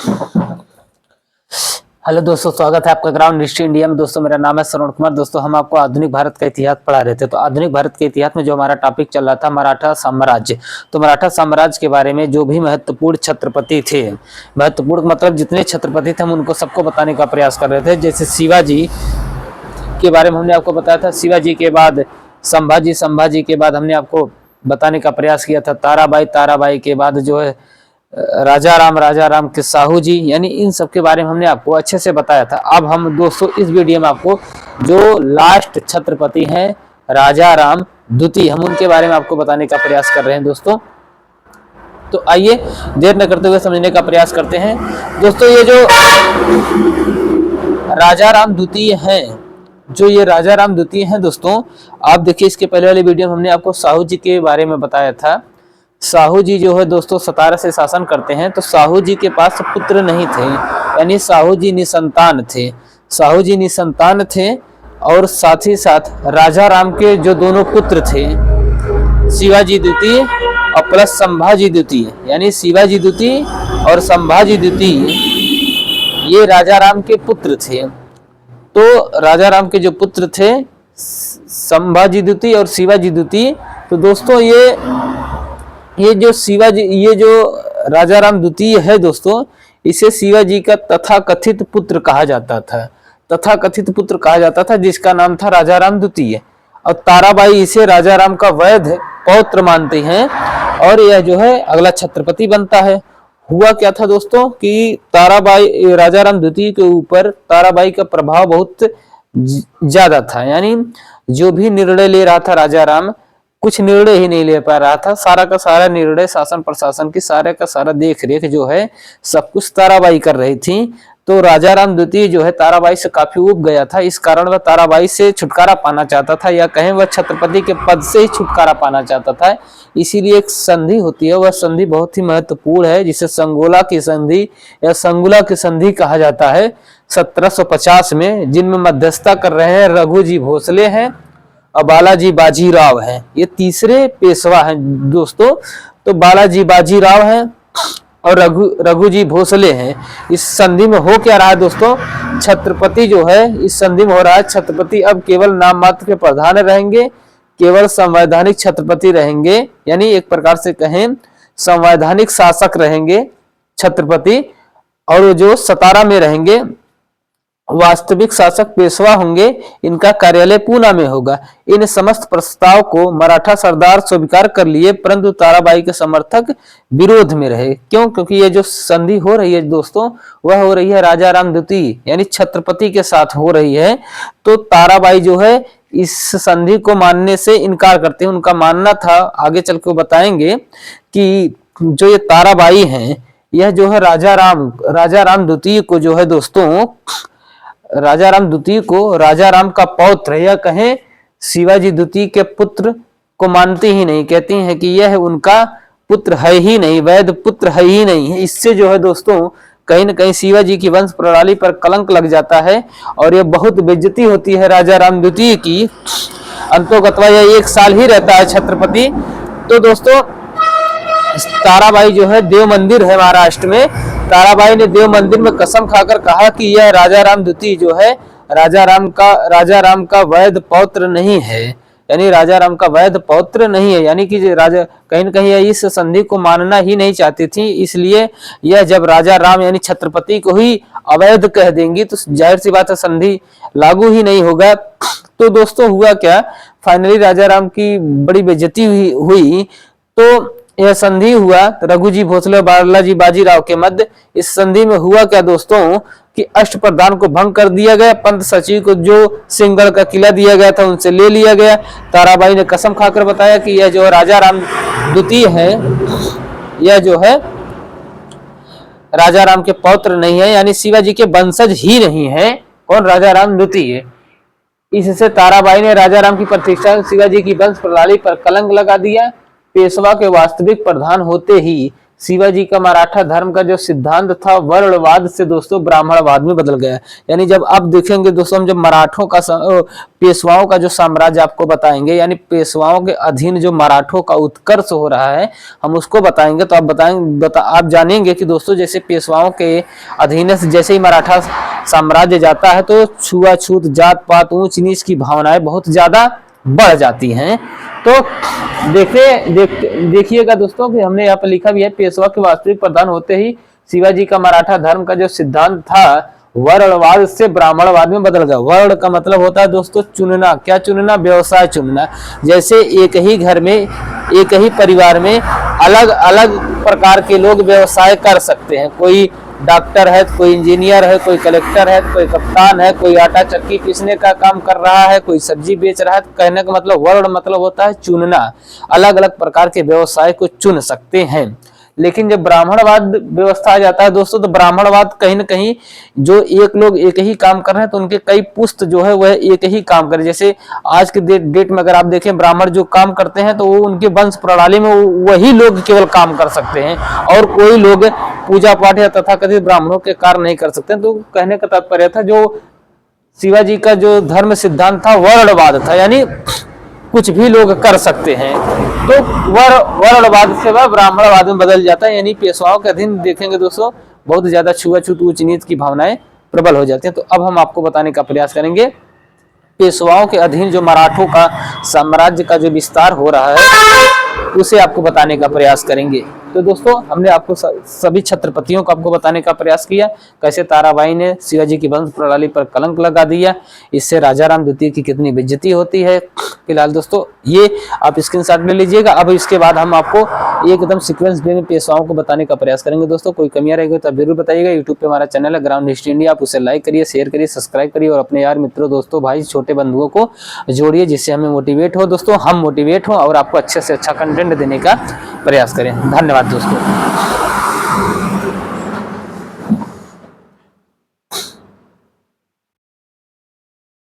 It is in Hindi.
हेलो दोस्तों, स्वागत है आपका ग्राउंड हिस्ट्री इंडिया में। दोस्तों मेरा नाम है श्रवण कुमार। दोस्तों हम आपको आधुनिक भारत का इतिहास पढ़ा रहे थे। तो आधुनिक भारत के इतिहास में जो हमारा टॉपिक चल रहा था मराठा साम्राज्य। तो मराठा साम्राज्य के बारे में जो भी महत्वपूर्ण छत्रपति थे, महत्वपूर्ण मतलब जितने छत्रपति थे हम उनको सबको बताने का प्रयास कर रहे थे। जैसे शिवाजी के बारे में हमने आपको बताया था, शिवाजी के बाद संभाजी, संभाजी के बाद हमने आपको बताने का प्रयास किया था ताराबाई, ताराबाई के बाद जो है राजा राम के साहू जी, यानी इन सब के बारे में हमने आपको अच्छे से बताया था। अब हम दोस्तों इस वीडियो में आपको जो लास्ट छत्रपति हैं राजा राम द्वितीय, हम उनके बारे में आपको बताने का प्रयास कर रहे हैं दोस्तों। तो आइए देर न करते हुए समझने का प्रयास करते हैं। दोस्तों ये जो राजा राम द्वितीय हैं, जो ये राजा राम द्वितीय हैं दोस्तों, आप देखिए इसके पहले वाले वीडियो में हमने आपको साहू जी के बारे में बताया था। साहू जी जो है दोस्तों सतारा से शासन करते हैं। तो साहू जी के पास पुत्र नहीं थे, यानी साहू जी निसंतान थे। साहू जी निसंतान थे और साथ ही साथ राजा राम के जो दोनों पुत्र थे, शिवाजी द्वितीय और प्लस संभाजी द्वितीय, यानी शिवाजी द्वितीय और संभाजी द्वितीय, ये राजा राम के पुत्र थे। तो राजा राम के जो पुत्र थे संभाजी द्वितीय और शिवाजी द्वितीय, तो दोस्तों ये जो शिवाजी, ये जो राजा राम द्वितीय है दोस्तों, इसे शिवाजी का तथाकथित पुत्र कहा जाता था। तथाकथित पुत्र कहा जाता था जिसका नाम था राजा राम द्वितीय। और ताराबाई इसे राजा राम का वैध पौत्र मानते हैं और यह जो है अगला छत्रपति बनता है। हुआ क्या था दोस्तों कि ताराबाई, राजा राम द्वितीय के ऊपर ताराबाई का प्रभाव बहुत ज्यादा था। यानी जो भी निर्णय ले रहा था राजा राम, कुछ निर्णय ही नहीं ले पा रहा था। सारा का सारा निर्णय शासन प्रशासन की सारा का सारा देख रेख जो है सब कुछ ताराबाई कर रही थी। तो राजा राम द्वितीय जो है ताराबाई से काफी ऊब गया था। इस कारण वह ताराबाई से छुटकारा पाना चाहता था, या कहें वह छत्रपति के पद से ही छुटकारा पाना चाहता था। इसीलिए एक संधि होती है, वह संधि बहुत ही महत्वपूर्ण है, जिसे संगोला की संधि या संगुला की संधि कहा जाता है 1750 में, जिनमें मध्यस्थता कर रहे हैं रघुजी भोसले हैं और बालाजी बाजीराव हैं। ये तीसरे पेशवा हैं दोस्तों। तो बालाजी बाजीराव हैं और रघुजी भोसले हैं। इस संधि में हो क्या रहा है दोस्तों, छत्रपति जो है इस संधि में हो रहा है, छत्रपति अब केवल नाम मात्र के प्रधान रहेंगे, केवल संवैधानिक छत्रपति रहेंगे, यानी एक प्रकार से कहें संवैधानिक शासक रहेंगे छत्रपति, और जो सतारा में रहेंगे वास्तविक शासक पेशवा होंगे। इनका कार्यालय पूना में होगा। इन समस्त प्रस्ताव को मराठा सरदार स्वीकार कर लिए, परंतु ताराबाई के समर्थक विरोध में रहे। क्यों? क्योंकि ये जो संधि हो रही है दोस्तों, वह हो रही है राजा राम द्वितीय यानी छत्रपति के साथ हो रही है। तो ताराबाई जो है इस संधि को मानने से इनकार करते हैं। उनका मानना था, आगे चल के बताएंगे, कि जो ये ताराबाई हैं, यह जो है राजा राम द्वितीय को जो है दोस्तों, राजा राम द्वितीय को राजा राम का पौत्र या कहें शिवाजी द्वितीय के पुत्र को मानती ही नहीं, कहती हैं कि यह उनका पुत्र है ही नहीं, वैध पुत्र है ही नहीं है। इससे जो है दोस्तों कहीं न कहीं शिवाजी की वंश प्रणाली पर कलंक लग जाता है और यह बहुत बेइज्जती होती है राजा राम द्वितीय की। अंतोगत्वा यह 1 साल ही रहता है छत्रपति। तो दोस्तों ताराबाई जो है, देव मंदिर है महाराष्ट्र में, ताराबाई ने देव मंदिर में कसम खाकर कहा कि यह राजा राम द्वितीय जो है राजा राम का वैध पौत्र नहीं है, यानी राजा राम का वैध पौत्र नहीं है। यानी कि राजा कहीं न कहीं इस संधि को मानना ही नहीं चाहती थी। इसलिए यह जब राजा राम यानी छत्रपति को ही अवैध कह देंगी तो जाहिर सी बात है संधि लागू ही नहीं होगा। तो दोस्तों हुआ क्या, फाइनली राजा राम की बड़ी बेइज्जती हुई। तो यह संधि हुआ रघुजी भोसले और बालाजी बाजीराव के मध्य। इस संधि में हुआ क्या दोस्तों कि अष्टप्रधान को भंग कर दिया गया। पंत सचिव को जो सिंहगढ़ का किला दिया गया था उनसे ले लिया गया। ताराबाई ने कसम खाकर बताया कि यह जो राजा राम द्वितीय है, यह जो है राजा राम के पौत्र नहीं है, यानी शिवाजी के वंशज ही नहीं है। कौन? राजा राम द्वितीय। इससे ताराबाई ने राजा राम की प्रतिष्ठा, शिवाजी की वंश प्रणाली पर कलंक लगा दिया। पेशवा के वास्तविक प्रधान होते ही शिवाजी का मराठा धर्म का जो सिद्धांत था वर्णवाद से दोस्तों ब्राह्मणवाद में बदल गया। यानी जब आप देखेंगे दोस्तों, हम जब मराठों का पेशवाओं का जो साम्राज्य आपको बताएंगे, यानी पेशवाओं के अधीन जो मराठों का उत्कर्ष हो रहा है हम उसको बताएंगे, तो आप जानेंगे कि दोस्तों जैसे पेशवाओं के अधीन से जैसे ही मराठा साम्राज्य जाता है तो छुआछूत, जात पात, ऊंच नीच की भावनाएं बहुत ज्यादा बढ़ जाती हैं। तो देखिएगा दोस्तों कि हमने यहाँ पर लिखा भी है, पेशवा के वास्तविक प्रधान होते ही शिवाजी का मराठा धर्म का जो सिद्धांत था वर्णवाद से ब्राह्मणवाद में बदल गया। वर्ण का मतलब होता है दोस्तों चुनना। क्या चुनना? व्यवसाय चुनना। जैसे एक ही घर में, एक ही परिवार में अलग अलग प्रकार के लोग व्यवसाय कर सकते हैं। कोई डॉक्टर है, कोई इंजीनियर है, कोई कलेक्टर है, कोई कप्तान है, कोई आटा चक्की पीसने का काम कर रहा है, कोई सब्जी बेच रहा है। कहने का मतलब वर्ण मतलब होता है चुनना। अलग अलग प्रकार के व्यवसाय को चुन सकते हैं। लेकिन जब ब्राह्मणवाद व्यवस्था आ जाता है दोस्तों, तो ब्राह्मणवाद कहीं ना कहीं जो एक लोग एक ही काम कर रहे हैं तो उनके कई पुस्त जो है वह एक ही काम करें। जैसे आज के डेट में अगर आप देखें, ब्राह्मण जो काम करते हैं तो वो उनके वंश प्रणाली में वही लोग केवल काम कर सकते हैं और कोई लोग पूजा पाठ या तथाकथित ब्राह्मणों के कार्य नहीं कर सकते। तो कहने का तात्पर्य था जो शिवाजी का जो धर्म सिद्धांत था वर्णवाद था, यानी कुछ भी लोग कर सकते हैं। तो वर्णवाद से वह ब्राह्मणवाद में बदल जाता है। यानी पेशवाओं के अधीन देखेंगे दोस्तों बहुत ज्यादा छुआछूत, ऊंच नीच की भावनाएं प्रबल हो जाती हैं। तो अब हम आपको बताने का प्रयास करेंगे पेशवाओं के अधीन जो मराठों का साम्राज्य का जो विस्तार हो रहा है उसे आपको बताने का प्रयास करेंगे। तो दोस्तों हमने आपको सभी छत्रपतियों को आपको बताने का प्रयास किया, कैसे ताराबाई ने शिवाजी की वंश प्रणाली पर कलंक लगा दिया, इससे राजाराम द्वितीय की कितनी बेइज्जती होती है। फिलहाल दोस्तों ये आप स्क्रीनशॉट ले लीजिएगा। अब इसके बाद हम आपको एकदम सीक्वेंस वे में पेशवाओं को बताने का प्रयास करेंगे। दोस्तों कोई कमियां रहेगी तो आप जरूर बताइएगा। यूट्यूब पे हमारा चैनल है ग्राउंड हिस्ट्री इंडिया, आप उसे लाइक करिए, शेयर करिए, सब्सक्राइब करिए और अपने यार मित्रों, दोस्तों, भाई, छोटे बंधुओं को जोड़िए, जिससे हमें मोटिवेट हो दोस्तों, हम मोटिवेट हो और आपको अच्छे से अच्छा कंटेंट देने का प्रयास करें। धन्यवाद दोस्तों।